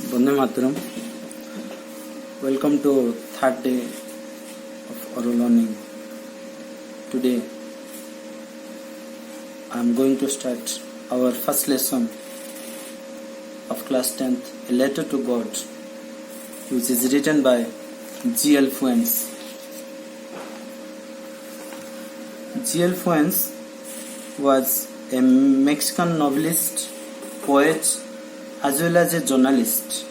Bande Mataram. Welcome to third day of oral learning. Today I am going to start our first lesson of class 10th, A Letter to God, which is written by G.L. Fuentes. G.L. Fuentes was a Mexican novelist, poet, as well as a journalist.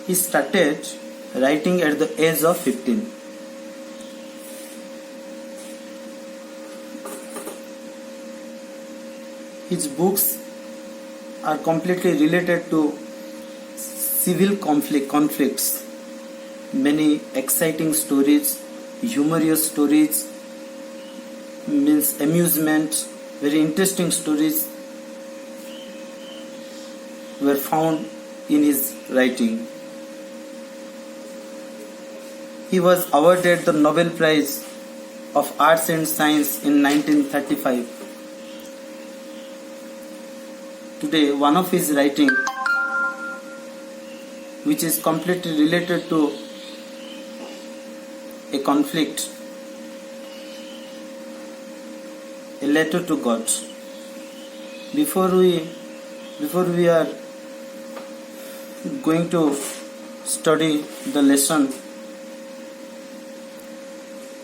He started writing at the age of 15. His books are completely related to civil conflicts, many exciting stories, humorous stories, means amusement, very interesting stories were found in his writing. He was awarded the Nobel Prize of Arts and Science in 1935. Today, one of his writing, which is completely related to a conflict, A Letter to God. Before we are going to study the lesson,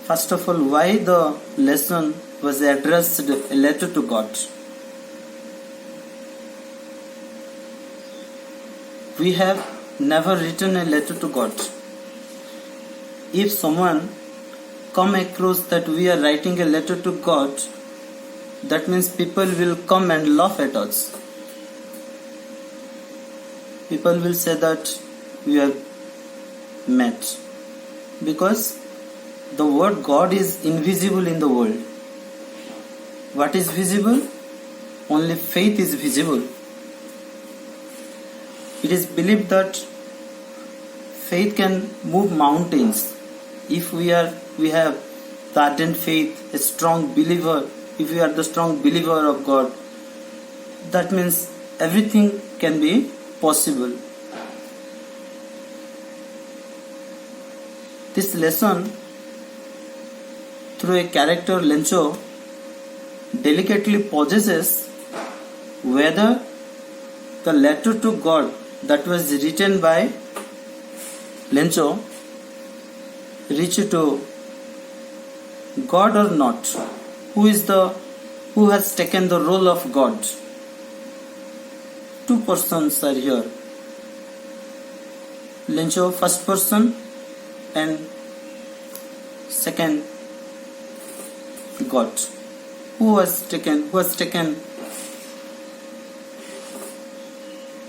first of all, why the lesson was addressed A Letter to God? We have never written a letter to God. If someone come across that we are writing a letter to God, that means people will come and laugh at us. People will say that we are mad, because the word God is invisible in the world. What is visible? Only faith is visible. It is believed that faith can move mountains. If we have the ardent faith, a strong believer, if we are the strong believer of God, that means everything can be possible. This lesson, through a character Lencho, delicately possesses whether the letter to God that was written by Lencho reached to God or not. Who has taken the role of God? Two persons are here. Lencho, first person, and second, God. Who has taken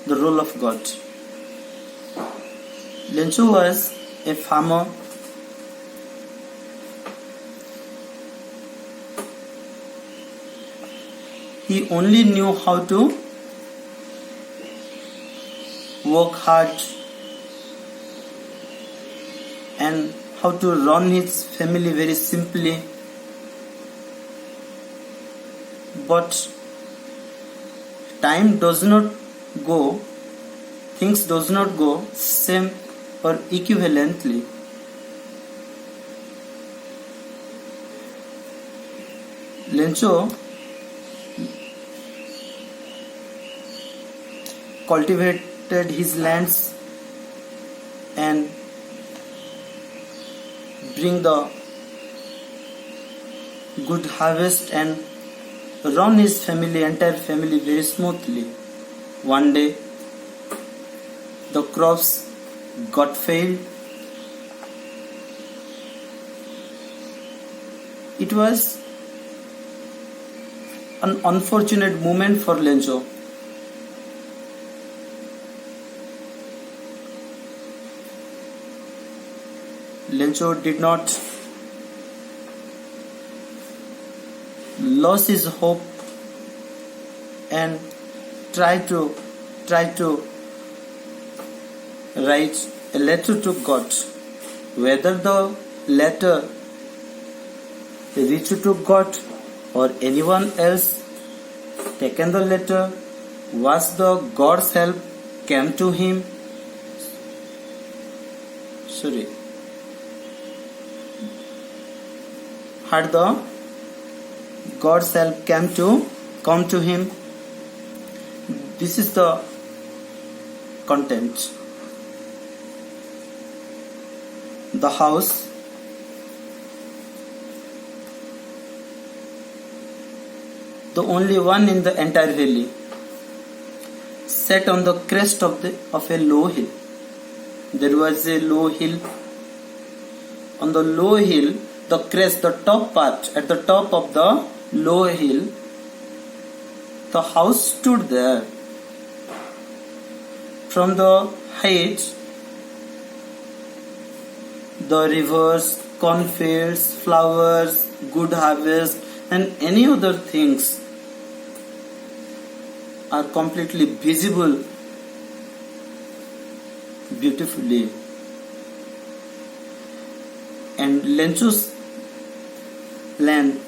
the role of God? Lencho was a farmer. He only knew how to work hard and how to run his family very simply. But time does not go, things does not go same or equivalently. Lencho cultivated his lands and bring the good harvest and run his entire family very smoothly. One day, the crops got failed. It was an unfortunate moment for Lencho. Lencho did not lose his hope and try to write a letter to God. Whether the letter reached to God or anyone else taken the letter, was the God's help came to him. Sorry. Had the God's help come to him. This is the content. The house, the only one in the entire valley, set on the crest of a low hill. There was a low hill. On the low hill, the crest, the top part, at the top of the low hill, the house stood there. From the height, the rivers, cornfields, flowers, good harvest, and any other things are completely visible beautifully. And Lencho's land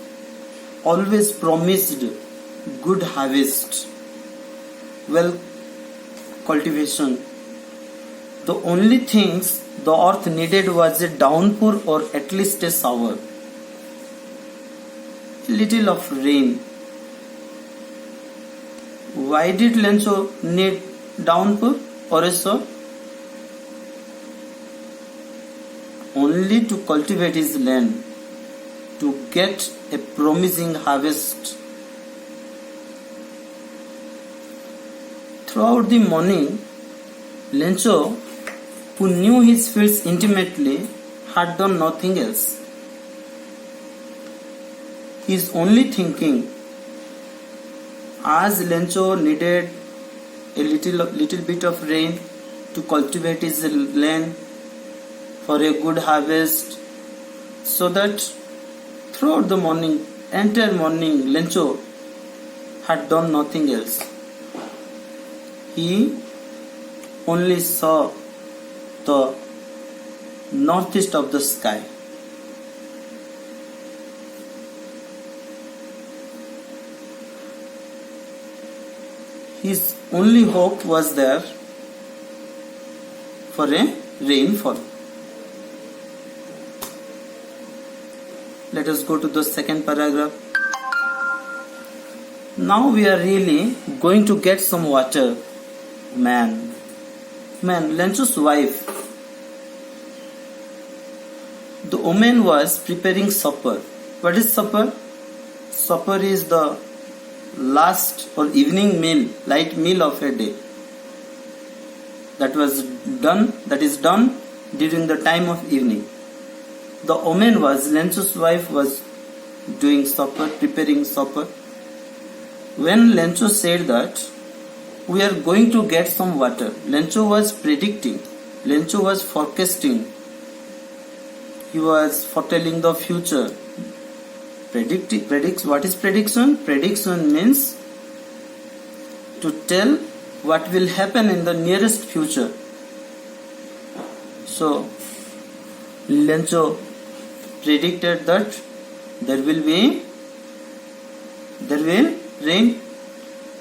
always promised good harvest, well cultivation. The only things the earth needed was a downpour or at least a shower, a little of rain. Why did Lencho need downpour or a shower? Only to cultivate his land, to get a promising harvest. Throughout the morning, Lencho, who knew his fields intimately, had done nothing else. He is only thinking, as Lencho needed a little bit of rain to cultivate his land for a good harvest, so that throughout the morning, entire morning, Lencho had done nothing else. He only saw the northeast of the sky. His only hope was there for a rainfall. Let us go to the second paragraph. Now we are really going to get some water. Man, Lencho's wife. The woman was preparing supper. What is supper? Supper is the last or evening meal, light meal of a day. That is done during the time of evening. The woman Lencho's wife was doing supper, preparing supper. When Lencho said that we are going to get some water, Lencho was predicting, Lencho was forecasting, he was foretelling the future. What is prediction? Prediction means to tell what will happen in the nearest future. So Lencho predicted that there will rain,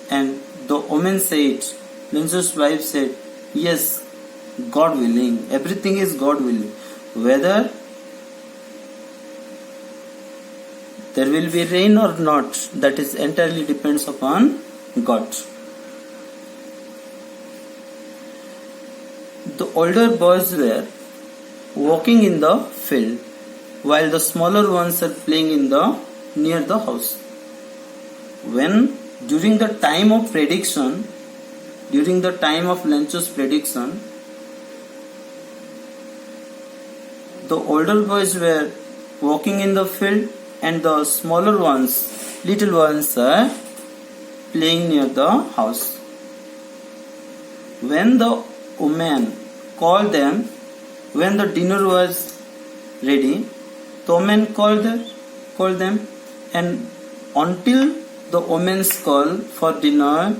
and the woman said, Lencho's wife said, yes, God willing, everything is God willing. Whether there will be rain or not, that is entirely depends upon God. The older boys were walking in the field, while the smaller ones are playing near the house. When during the time of Lencho's prediction, the older boys were walking in the field and the smaller ones, little ones, are playing near the house. When the woman called them, when the dinner was ready, the woman called them, and until the woman's call for dinner,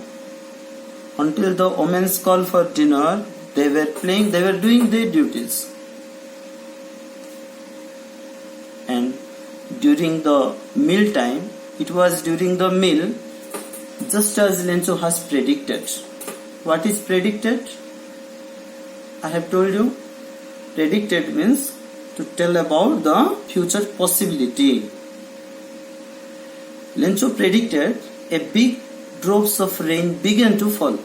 they were playing, they were doing their duties. And during the meal time, it was during the meal, just as Lencho has predicted. What is predicted? I have told you, predicted means to tell about the future possibility. Lencho predicted a big drops of rain began to fall.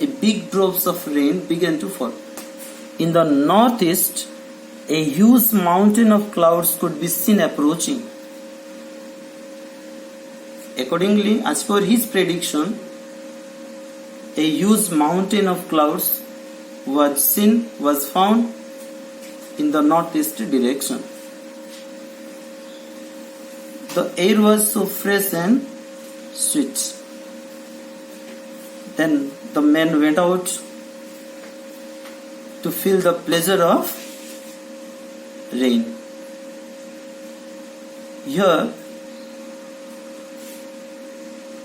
A big drops of rain began to fall. In the northeast, a huge mountain of clouds could be seen approaching. Accordingly, as per his prediction, a huge mountain of clouds was found in the northeast direction. The air was so fresh and sweet. Then the men went out to feel the pleasure of rain. Here,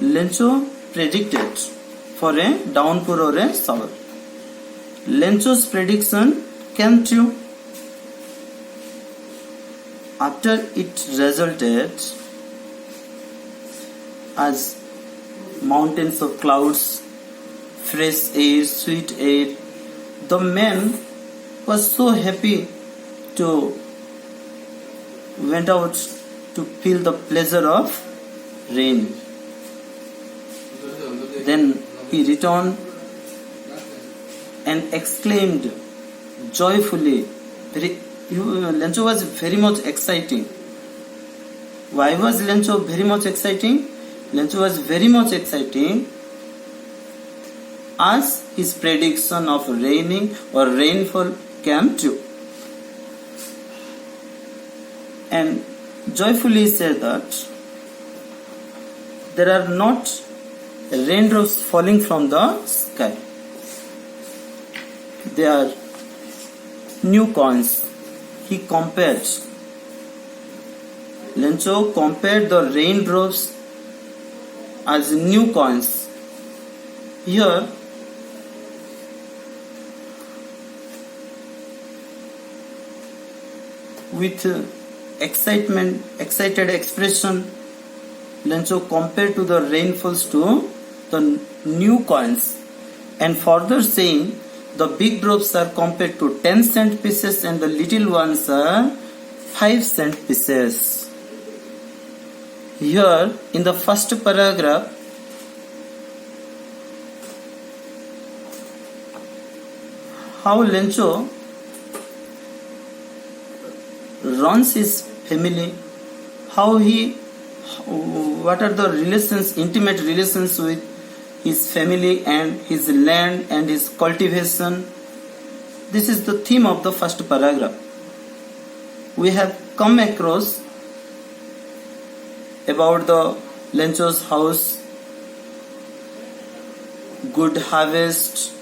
Lencho predicted for a downpour or a shower. Lencho's prediction came true. After it resulted as mountains of clouds, fresh air, sweet air, the man was so happy to went out to feel the pleasure of rain. Then he returned and exclaimed joyfully. Lencho was very much exciting. Why was Lencho very much exciting? Lencho was very much exciting as his prediction of raining or rainfall came true. And joyfully said that there are not raindrops falling from the sky. They are new coins. He compared. Lencho compared the raindrops as new coins. Here, with excited expression, Lencho compared to the rainfalls to the new coins, and further saying the big drops are compared to 10-cent pieces and the little ones are 5-cent pieces. Here in the first paragraph, how Lencho runs his family, what are the relations, intimate relations with his family and his land and his cultivation. This is the theme of the first paragraph. We have come across about the Lencho's house, good harvest,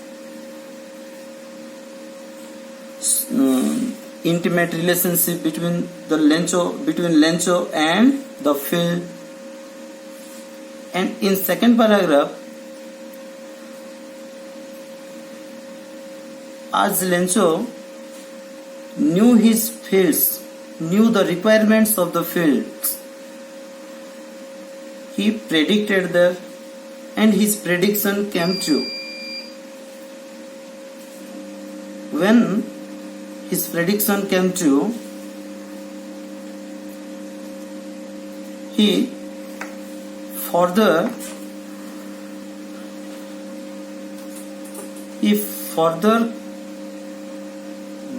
intimate relationship between Lencho and the field. And in second paragraph, as Lencho knew his fields, knew the requirements of the fields, he predicted that, and his prediction came true. When his prediction came true, he further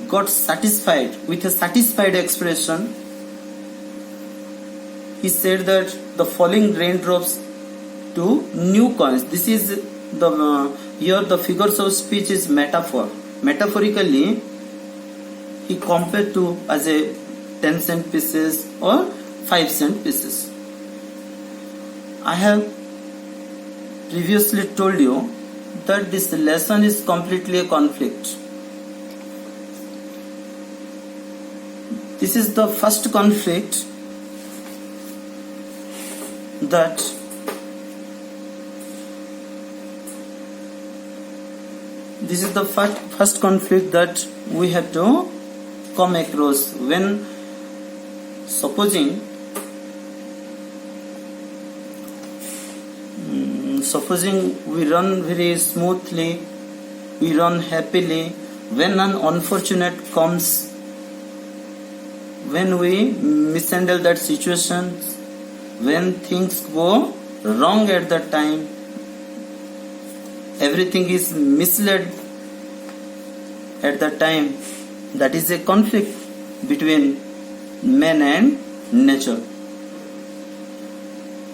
got satisfied with a satisfied expression. He said that the falling raindrops to new coins. This is here the figures of speech is metaphor. Metaphorically, he compared to as a 10-cent pieces or 5-cent pieces. I have previously told you that this lesson is completely a conflict. This is the first conflict that first conflict that we have to come across when supposing we run very smoothly, we run happily, when an unfortunate comes, when we mishandle that situation, when things go wrong at that time, everything is misled at that time, that is a conflict between man and nature.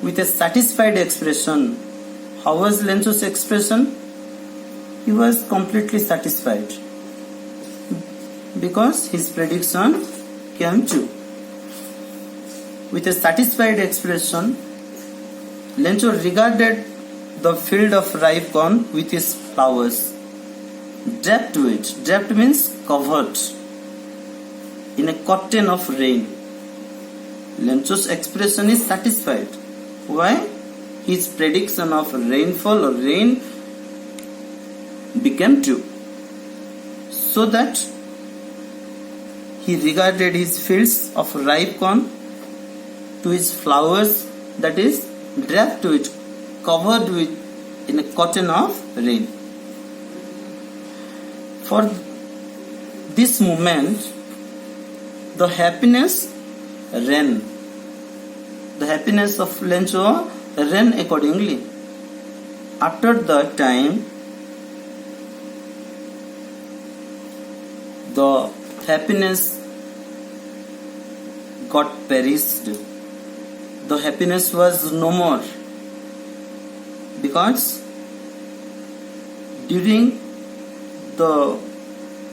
With a satisfied expression, how was Lencho's expression? He was completely satisfied because his prediction came true. With a satisfied expression, Lencho regarded the field of ripe corn with its flowers, draped with, draped means covered, in a curtain of rain. Lencho's expression is satisfied. Why? His prediction of rainfall or rain became true. So that he regarded his fields of ripe corn to his flowers, that is draped with, covered with, in a curtain of rain. For this moment, the happiness ran. The happiness of Lencho ran accordingly. After that time, the happiness got perished. The happiness was no more, because during the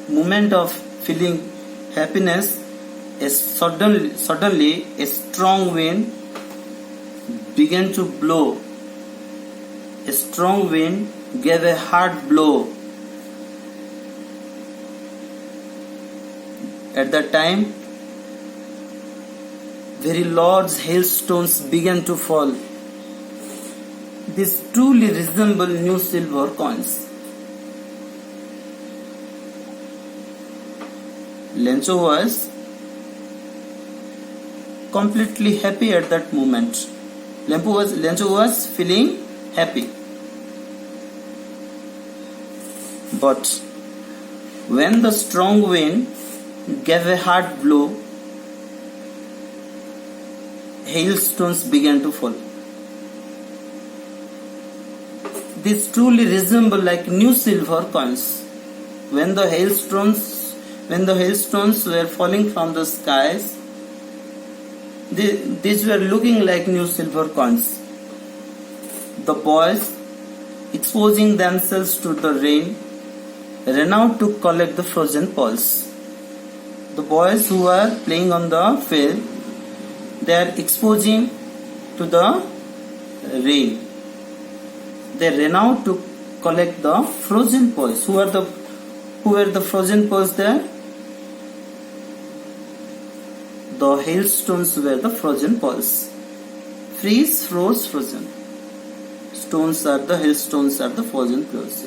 moment of feeling happiness, suddenly a strong wind began to blow. A strong wind gave a hard blow. At that time, very large hailstones began to fall. These truly resemble new silver coins. Lencho was completely happy at that moment. Lencho was feeling happy. But when the strong wind gave a hard blow, hailstones began to fall. These truly resemble like new silver coins. When the hailstones were falling from the skies, these were looking like new silver coins. The boys, exposing themselves to the rain, ran out to collect the frozen pearls. The boys who were playing on the field, they are exposing to the rain. They ran out to collect the frozen pearls. Who were the frozen pearls there? The hailstones were the frozen pearls. Freeze, froze, frozen. Hailstones are the frozen pearls.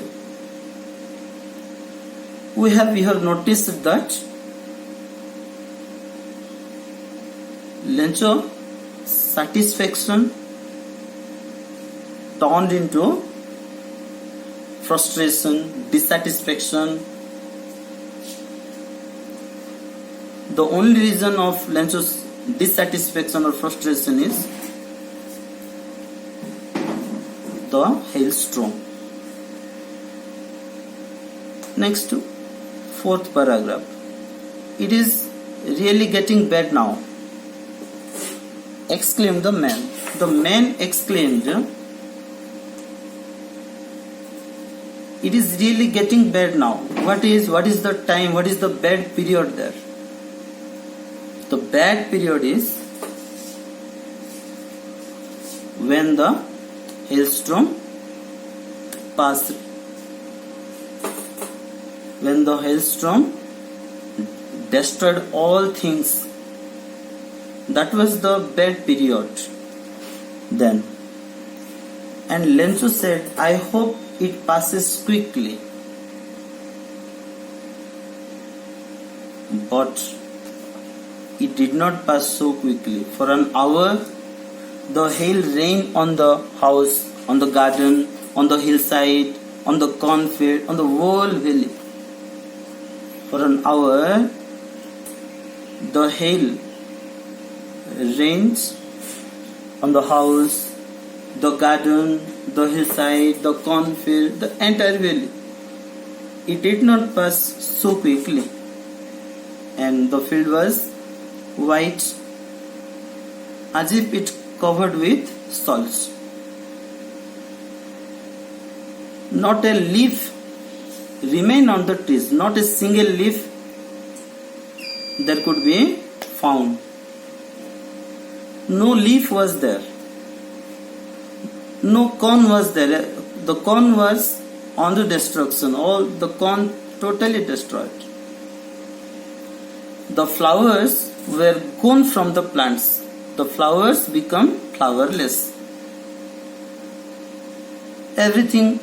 We have here noticed that Lencho satisfaction turned into frustration, dissatisfaction. The only reason of Lencho's dissatisfaction or frustration is the hailstorm. Next, fourth paragraph. It is really getting bad now, exclaimed the man. The man exclaimed, it is really getting bad now. What is the time? What is the bad period there? The bad period is when the hailstorm passed. When the hailstorm destroyed all things. That was the bad period then. And Lencho said, I hope it passes quickly. But it did not pass so quickly. For an hour, the hail rained on the house on the garden, on the hillside, on the cornfield, on the whole valley. For an hour, the hail rains on the house, the garden, the hillside, the cornfield, the entire valley. It did not pass so quickly, and the field was white as if it covered with salt. Not a leaf remained on the trees, not a single leaf there could be found. No leaf was there. No corn was there. The corn was on the destruction. All the corn totally destroyed. The flowers were gone from the plants. The flowers become flowerless. Everything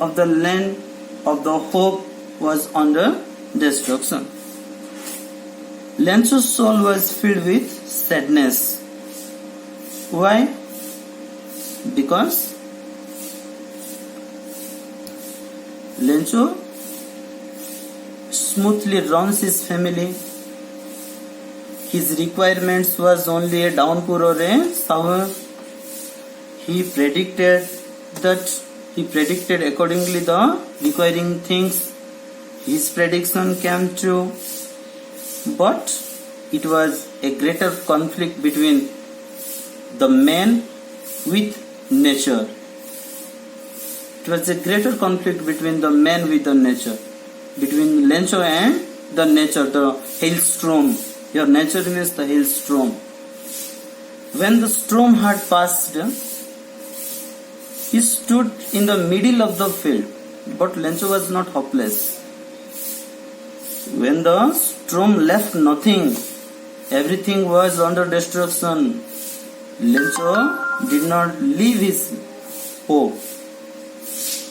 of the land of the hope was under destruction. Lencho's soul was filled with sadness. Why? Because Lencho smoothly runs his family. His requirements was only a downpour or a shower. He predicted accordingly the requiring things. His prediction came true. But it was a greater conflict between the man with nature. It was a greater conflict between the man with the nature. Between Lencho and the nature, the hailstorm. Your nature means the hailstorm. When the storm had passed, he stood in the middle of the field. But Lencho was not hopeless. When the storm left nothing, everything was under destruction, Lencho did not leave his hope.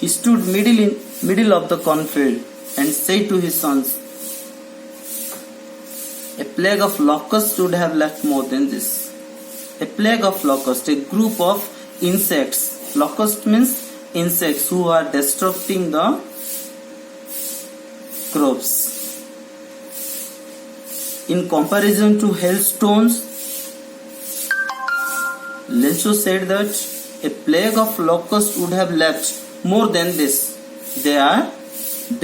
He stood middle of the cornfield and said to his sons, a plague of locusts would have left more than this. A plague of locusts, a group of insects. Locust means insects who are destructing the crops. In comparison to hailstones, Lencho said that a plague of locusts would have left more than this. They are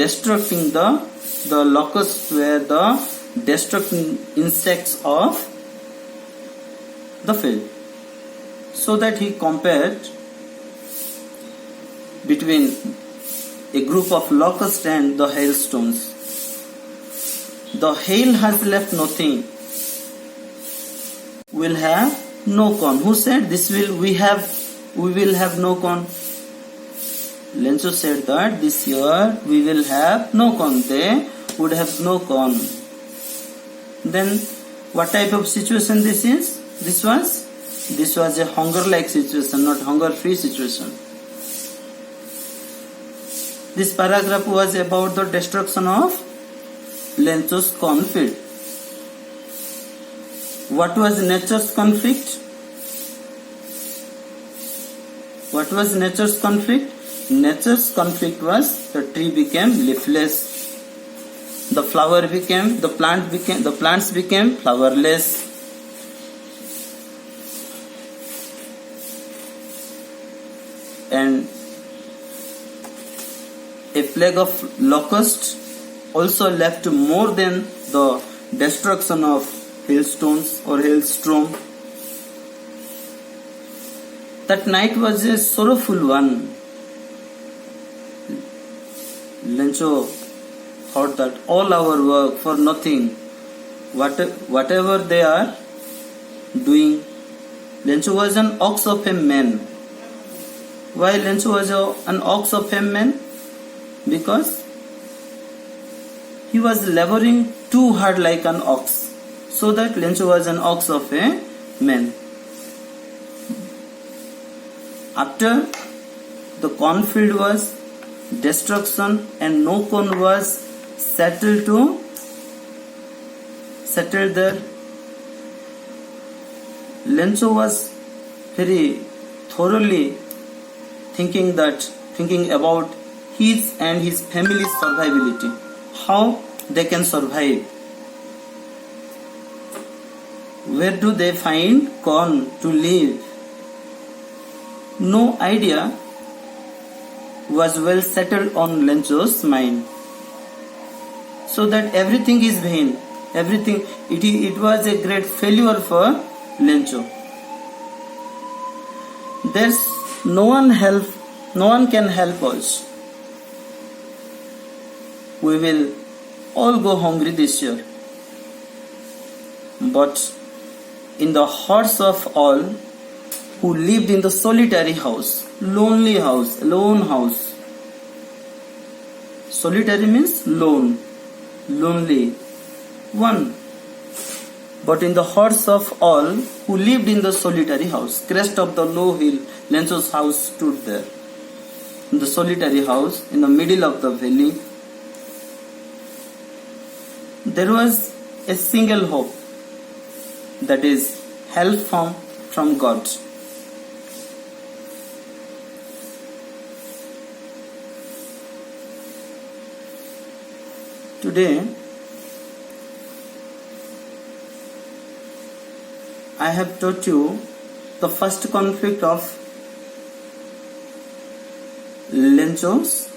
destructing the locusts were the destructing insects of the field. So that he compared between a group of locusts and the hailstones. The hail has left nothing. We'll have no corn. Who said we will have no corn? Lencho said that this year we will have no corn. They would have no corn. Then what type of situation this is? This was a hunger-like situation, not hunger-free situation. This paragraph was about the destruction of Lencho's conflict. What was nature's conflict? What was nature's conflict? Nature's conflict was the tree became leafless. The plants became flowerless. And a plague of locusts also left more than the destruction of hailstones or hailstorm. That night was a sorrowful one. Lencho thought that all our work for nothing, whatever they are doing. Lencho was an ox of a man. Why Lencho was an ox of a man? Because he was laboring too hard like an ox. So that Lencho was an ox of a man. After the cornfield was destruction and no corn was settled there, Lencho was very thoroughly thinking about his and his family's survivability, how they can survive. Where do they find corn to live? No idea was well settled on Lencho's mind. So that everything is vain. It was a great failure for Lencho. There's no one can help us. We will all go hungry this year. But in the hearts of all who lived in the solitary house, lonely house, lone house. Solitary means lone, lonely, one. But in the hearts of all who lived in the solitary house, crest of the low hill, Lencho's house stood there. In the solitary house, in the middle of the valley, there was a single hope, that is help from God. Today, I have taught you the first conflict of Lencho's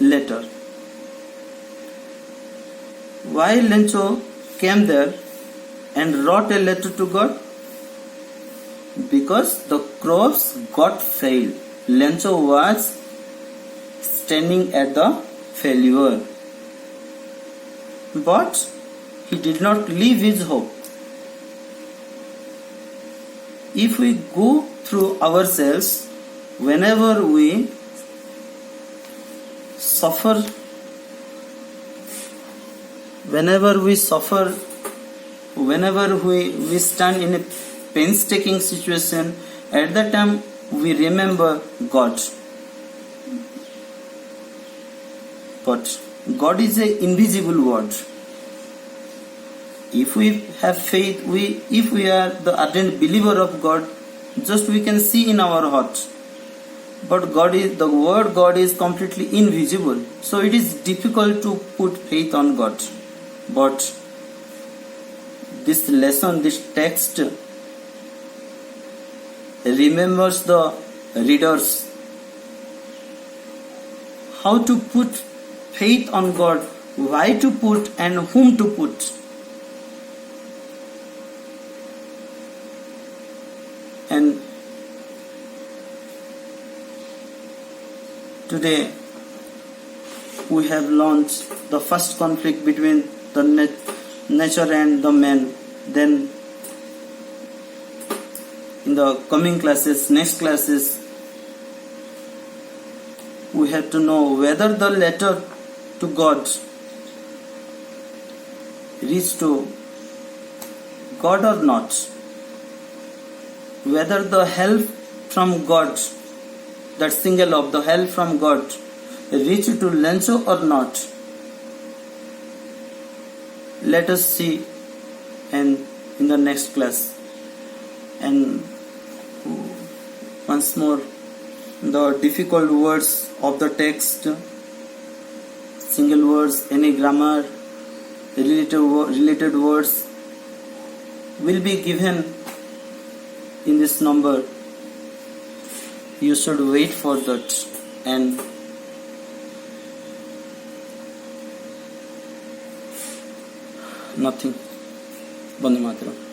letter. Why Lencho came there and wrote a letter to God? Because the crops got failed. Lencho was standing at the failure. But he did not leave his hope. If we go through ourselves, whenever we suffer, whenever we stand in a painstaking situation, at that time we remember God. But God is an invisible word. If we have faith, if we are the ardent believer of God, just we can see in our heart. But the word God is completely invisible. So it is difficult to put faith on God. But this lesson, this text remembers the readers how to put faith on God, why to put and whom to put. And today we have launched the first conflict between the nature and the man. Then in the coming classes, next classes, we have to know whether the letter to God reached to God or not. Whether the help from God, that single of the help from God, reached to Lencho or not. Let us see and in the next class. And once more, the difficult words of the text, single words, any grammar, related words will be given in this number. You should wait for that and nothing. Bande Mataram.